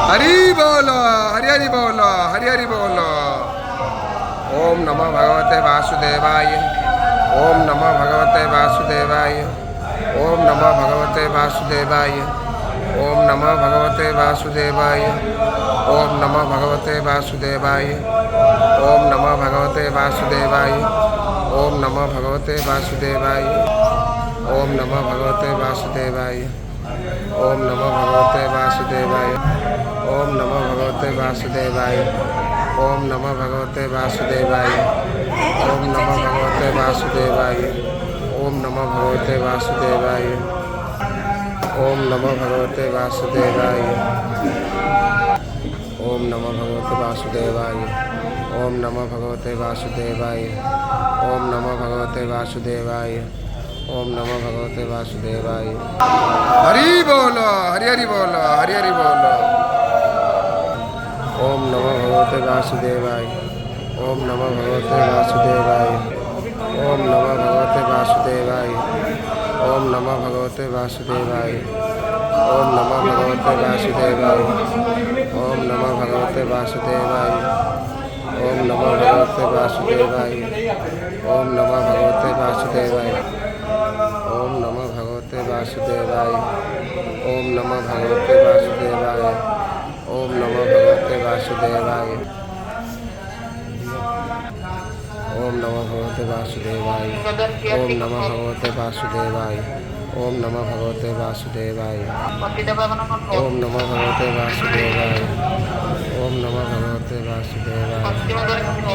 हरि बोलो, हरि हरि बोलो, हरि हरि बोलो। ओम नमः भगवते वासुदेवाय। ओम नमः भगवते वासुदेवाय। ओम नमः भगवते वासुदेवाय। ओम नमः भगवते वासुदेवाय। ओम नमः भगवते वासुदेवाय। ओम नमः भगवते वासुदेवाय। ओम नमः भगवते वासुदेवाय। ओम नमः भगवते वासुदेवाय। ओम नमः भगवते वासुदेवाय। ओम नमः भगवते वासुदेवाय। ओम नमः भगवते वासुदेवाय। ओम नमः भगवते वासुदेवाय। ओम नमः भगवते वासुदेवाय। ओम नमः भगवते वासुदेवाय। ओम नमः भगवते वासुदेवाय। ओम नमः भगवते वासुदेवाय। ओम नमः भगवते वासुदेवाय। ओम नमः भगवते वासुदेवाय। हरि बोलो, हरि हरि बोलो, हरि हरि बोलो। ओम नमः भगवते वासुदेवाय। ओम नमः भगवते वासुदेवाय। ओम नमः भगवते वासुदेवाय। ओम नमः भगवते वासुदेवाय। ओम नमः भगवते वासुदेवाय। ओम नमः भगवते वासुदेवाय। ओम नमः भगवते वासुदेवाय। ओम नमः भगवते वासुदेवाय। ओम नमः भगवते वासुदेवाय। ओम नमः भगवते वासुदेवाय। ओम नमः भगवते वासुदेवाय। ओम नमः भगवते वासुदेवाय। ओम नमः भगवते वासुदेवाय। ओम नमः भगवते वासुदेवाय। ओम नमः भगवते वासुदेवाय। ओम नमः भगवते वासुदेवाय।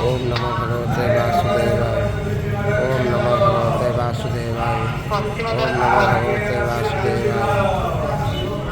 ओम नमः भगवते वासुदेवाय। ओम नमः भगवते वासुदेवाय। ओम नमः भगवते